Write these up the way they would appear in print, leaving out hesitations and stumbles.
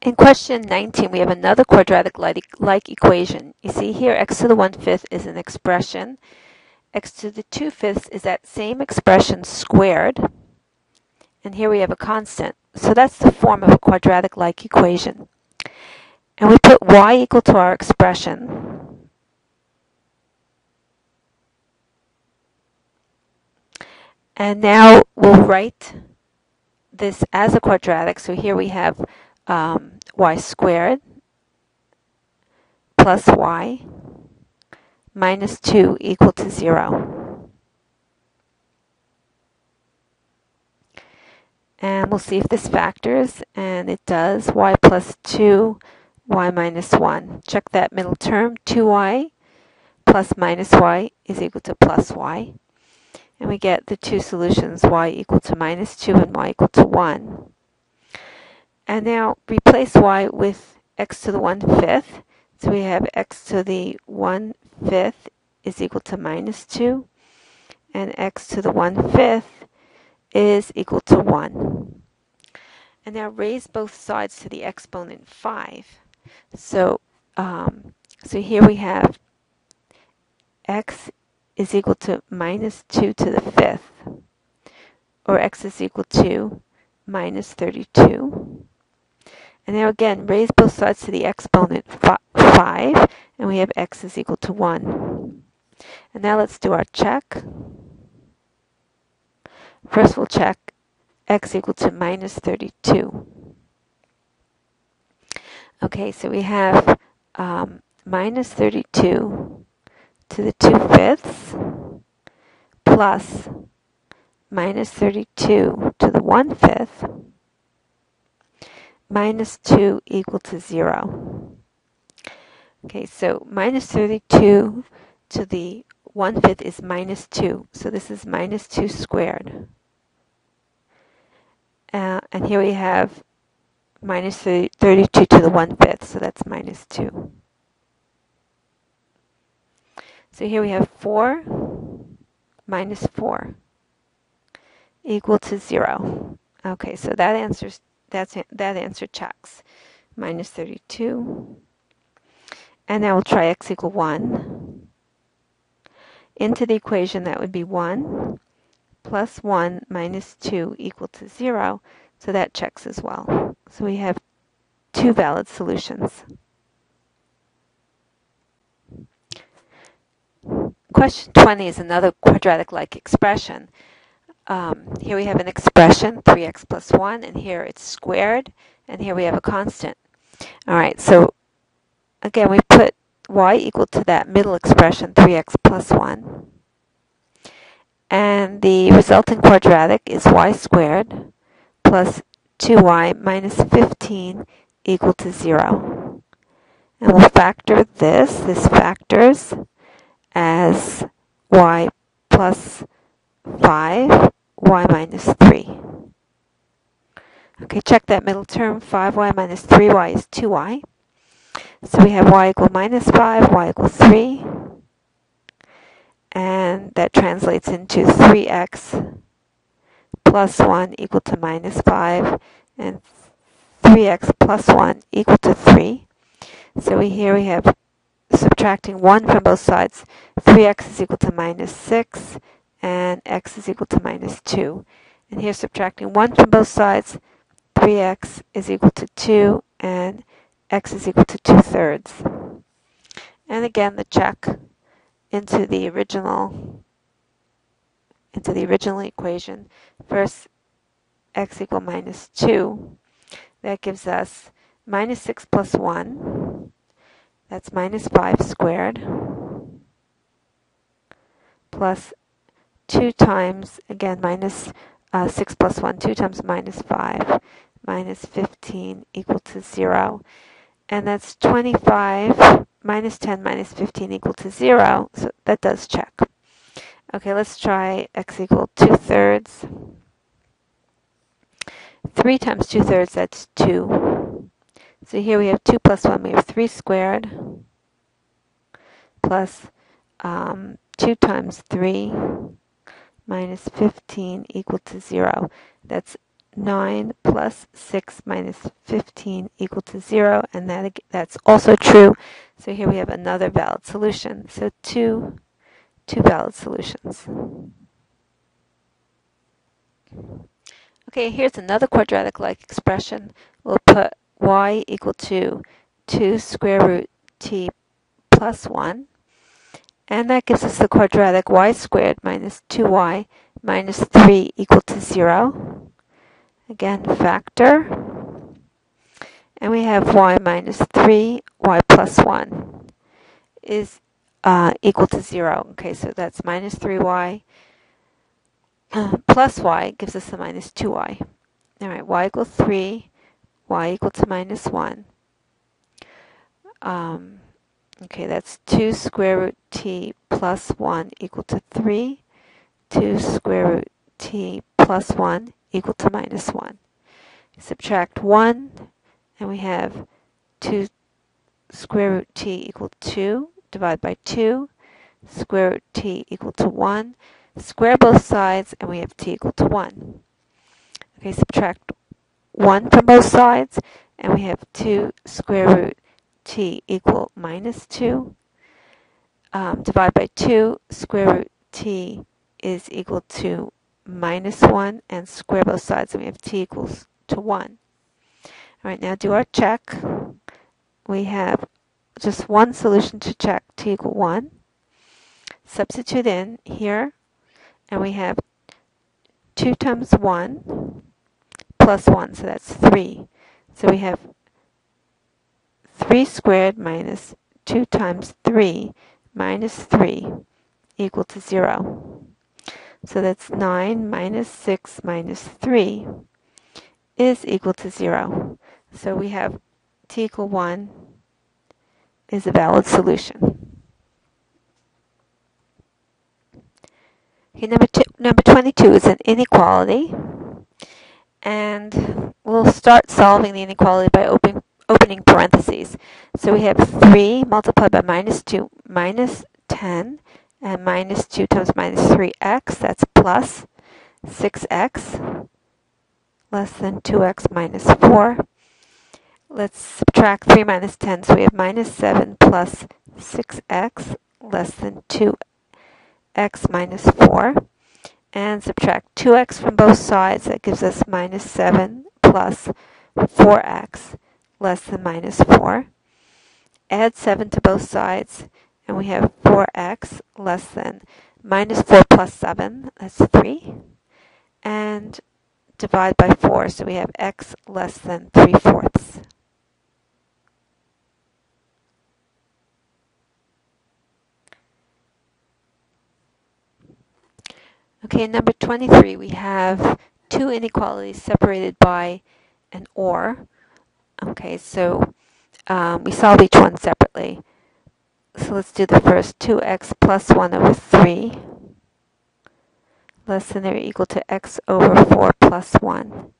In question 19, we have another quadratic-like equation. You see here, x to the 1/5 is an expression. X to the 2/5 is that same expression squared. And here we have a constant. So that's the form of a quadratic-like equation. And we put y equal to our expression. And now we'll write this as a quadratic. So here we have y squared plus y minus 2 equal to 0. And we'll see if this factors, and it does. Y plus 2, y minus 1. Check that middle term. 2y plus minus y is equal to plus y. And we get the two solutions, y equal to minus 2 and y equal to 1. And now replace y with x to the 1/5. So we have x to the 1/5 is equal to minus 2, and x to the 1/5 is equal to 1. And now raise both sides to the exponent 5. So here we have x is equal to minus 2 to the 5th, or x is equal to minus 32. And now again, raise both sides to the exponent 5, and we have x is equal to 1. And now let's do our check. First we'll check x equal to minus 32. Okay, so we have minus 32 to the 2/5 plus minus 32 to the 1/5 minus 2 equal to 0. Okay, so minus 32 to the 1/5 is minus 2. So this is minus 2 squared. And here we have minus 32 to the 1/5, so that's minus 2. So here we have 4 minus 4 equal to 0. Okay, so that answer checks. Minus 32. And now we'll try x equal 1. Into the equation, that would be 1 plus 1 minus 2 equal to 0. So that checks as well. So we have two valid solutions. Question 20 is another quadratic-like expression. Here we have an expression, 3x plus 1, and here it's squared, and here we have a constant. All right, so again, we put y equal to that middle expression, 3x plus 1. And the resulting quadratic is y squared plus 2y minus 15 equal to 0. And we'll factor this. This factors as y plus 5, y minus 3. Okay, check that middle term. 5y minus 3y is 2y. So we have y equal minus 5, y equal 3. And that translates into 3x plus 1 equal to minus 5, and 3x plus 1 equal to 3. So here we have subtracting 1 from both sides. 3x is equal to minus 6, and x is equal to minus 2. And here subtracting 1 from both sides, 3x is equal to 2, and x is equal to 2/3. And again, the check into the original equation. First, x equal minus 2. That gives us minus 6 plus 1. That's minus 5 squared. Plus 2 times, again, minus 6 plus 1, 2 times minus 5, minus 15 equal to 0. And that's 25 minus 10 minus 15 equal to 0. So that does check. Okay, let's try x equal 2/3. 3 times 2/3, that's 2. So here we have 2 plus 1, we have 3 squared, plus 2 times 3 minus 15 equal to 0. That's 9 plus 6 minus 15 equal to 0, and that's also true. So here we have another valid solution. So two valid solutions. Okay, here's another quadratic-like expression. We'll put y equal to 2 square root t plus 1. And that gives us the quadratic y squared minus 2y minus 3 equal to 0. Again, factor. And we have y minus 3, y plus 1 is equal to 0. Okay, so that's minus 3y plus y gives us the minus 2y. All right, y equals 3, y equal to minus 1. Okay, that's 2 square root t plus 1 equal to 3. 2 square root t plus 1 equal to minus 1. Subtract 1, and we have 2 square root t equal to 2. Divide by 2. Square root t equal to 1. Square both sides, and we have t equal to 1. Okay, subtract 1 from both sides, and we have 2 square root t equal minus 2. Divide by 2, square root t is equal to minus 1, and square both sides, and we have t equals to 1. All right, now do our check. We have just one solution to check, t equal 1. Substitute in here, and we have 2 times 1 plus 1, so that's 3. So we have 3 squared minus 2 times 3 minus 3 equal to 0. So that's 9 minus 6 minus 3 is equal to 0. So we have t equal 1 is a valid solution. Okay, number 22 is an inequality. And we'll start solving the inequality by opening parentheses. So we have 3 multiplied by minus 2 minus 10, and minus 2 times minus 3x, that's plus 6x, less than 2x minus 4. Let's subtract 3 minus 10, so we have minus 7 plus 6x, less than 2x minus 4. And subtract 2x from both sides, that gives us minus 7 plus 4x, less than minus 4. Add 7 to both sides, and we have 4x less than minus 4 plus 7, that's 3. And divide by 4, so we have x less than 3/4. Okay, in number 23, we have two inequalities separated by an or. Okay, so we solve each one separately. So let's do the first. 2x plus 1 over 3 less than or equal to x over 4 plus 1.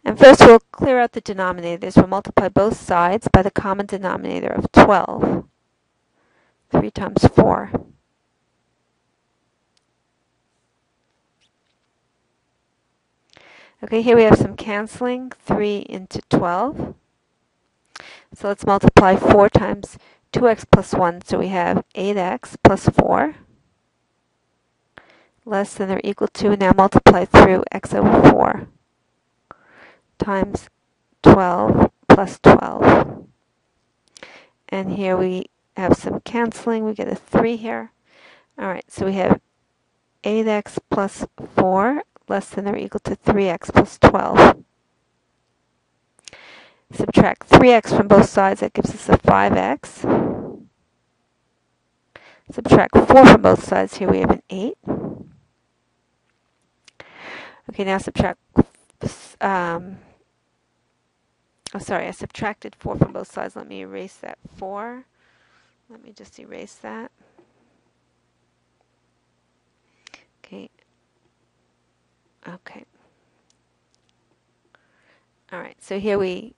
And first we'll clear out the denominators. We'll multiply both sides by the common denominator of 12. 3 times 4. Okay, here we have some canceling. 3 into 12. So let's multiply 4 times 2x plus 1. So we have 8x plus 4 less than or equal to, now multiply through x over 4 times 12 plus 12. And here we have some canceling. We get a 3 here. All right, so we have 8x plus 4 less than or equal to 3x plus 12. Subtract 3x from both sides, that gives us a 5x. Subtract 4 from both sides, here we have an 8. Okay, now subtract, I subtracted 4 from both sides. Let me erase that 4. Let me just erase that. Okay. Okay. All right, so here we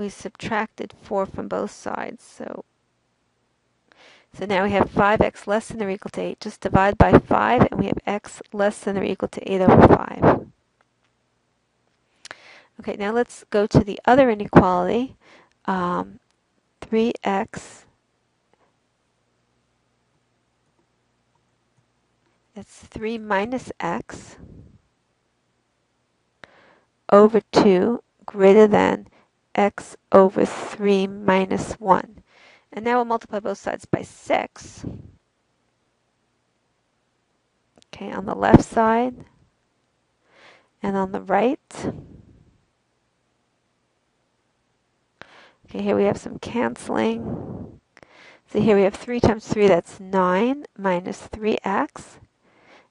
subtracted 4 from both sides, so So now we have 5x less than or equal to 8. Just divide by 5, and we have x less than or equal to 8 over 5. Okay, now let's go to the other inequality. 3x, that's 3 minus x over 2 greater than x over 3 minus 1. And now we'll multiply both sides by 6. Okay, on the left side and on the right. Okay, here we have some canceling. So here we have 3 times 3, that's 9, minus 3x.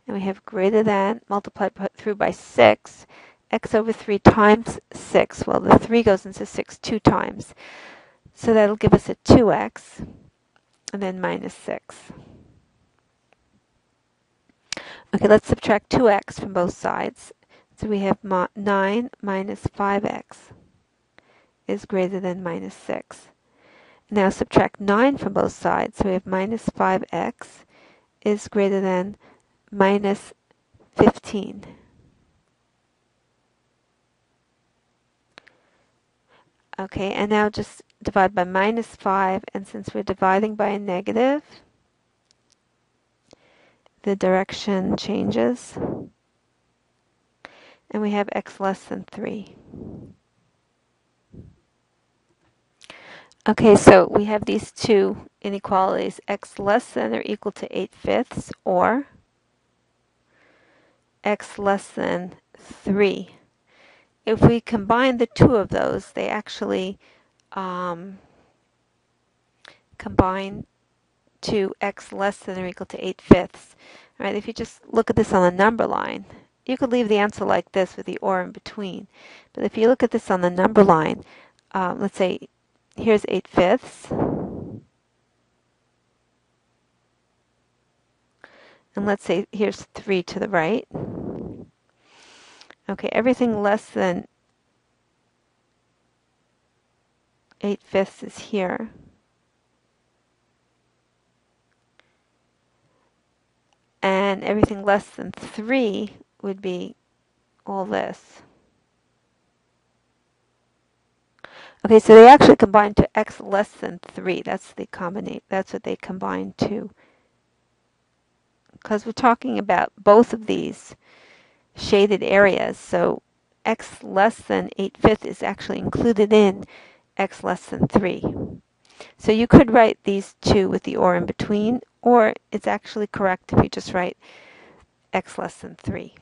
And we have greater than, multiplied through by 6, x over 3 times 6. Well, the 3 goes into 6 2 times. So that'll give us a 2x, and then minus 6. Okay, let's subtract 2x from both sides. So we have 9 minus 5x is greater than minus 6. Now subtract 9 from both sides. So we have minus 5x is greater than minus 15. Okay, and now just divide by minus 5, and since we're dividing by a negative, the direction changes, and we have x less than 3. Okay, so we have these two inequalities, x less than or equal to 8/5 or x less than 3. If we combine the two of those, they actually combine to x less than or equal to 8/5. All right, if you just look at this on the number line, you could leave the answer like this with the or in between. But if you look at this on the number line, let's say here's 8/5. And let's say here's 3 to the right. Okay, everything less than 8/5 is here. And everything less than 3 would be all this. Okay, so they actually combine to x less than 3. That's what they combine to. Because we're talking about both of these shaded areas, so x less than 8/5 is actually included in x less than 3. So you could write these two with the or in between, or it's actually correct if you just write x less than 3.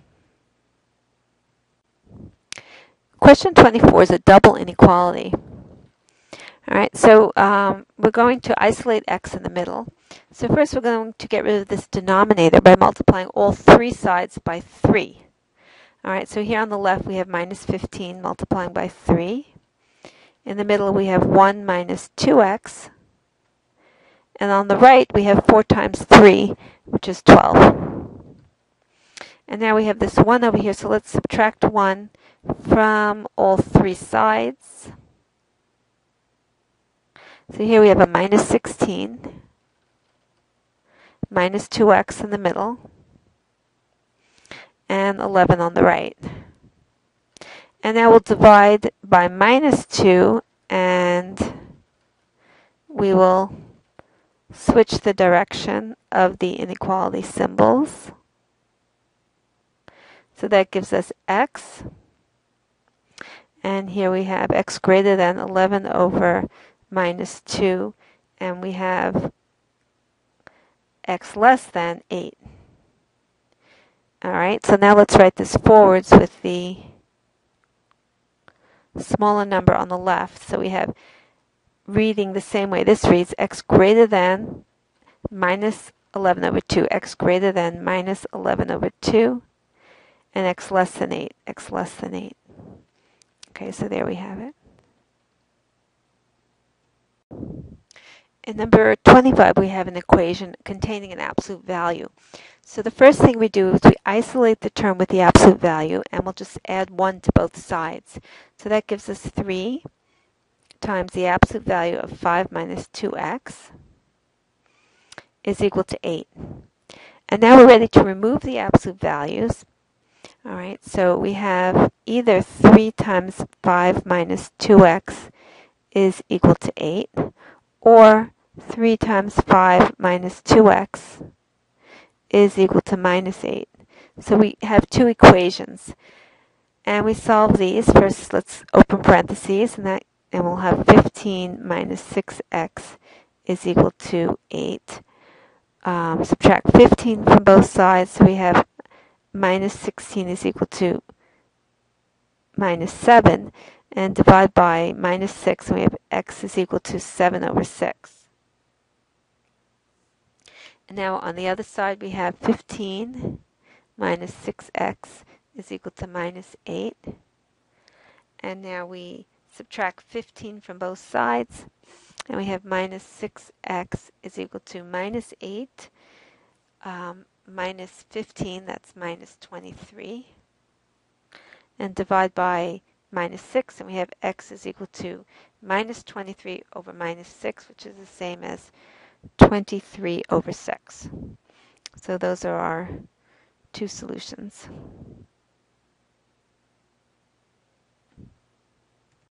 Question 24 is a double inequality. All right, so we're going to isolate x in the middle. So first we're going to get rid of this denominator by multiplying all three sides by 3. All right, so here on the left we have minus 15 multiplying by 3. In the middle we have 1 minus 2x. And on the right we have 4 times 3, which is 12. And now we have this 1 over here, so let's subtract 1 from all three sides. So here we have a minus 16, minus 2x in the middle, and 11 on the right. And now we'll divide by minus 2, and we will switch the direction of the inequality symbols. So that gives us x. And here we have x greater than 11 over minus 2, and we have x less than 8. All right, so now let's write this forwards with the smaller number on the left. So we have, reading the same way this reads, x greater than minus 11 over 2, x greater than minus 11 over 2, and x less than 8, x less than 8. Okay, so there we have it. In number 25, we have an equation containing an absolute value. So the first thing we do is we isolate the term with the absolute value, and we'll just add 1 to both sides. So that gives us 3 times the absolute value of 5 minus 2x. is equal to 8. And now we're ready to remove the absolute values. All right, so we have either 3 times 5 minus 2x is equal to 8, or 3 times 5 minus 2x is equal to minus 8. So we have two equations. And we solve these. First, let's open parentheses, and we'll have 15 minus 6x is equal to 8. Subtract 15 from both sides, so we have minus 16 is equal to minus 7, and divide by minus 6, and we have x is equal to 7 over 6. And now on the other side, we have 15 minus 6x is equal to minus 8. And now we subtract 15 from both sides, and we have minus 6x is equal to minus 8. Minus 15, that's minus 23. And divide by minus 6, and we have x is equal to minus 23 over minus 6, which is the same as 23 over 6. So those are our two solutions.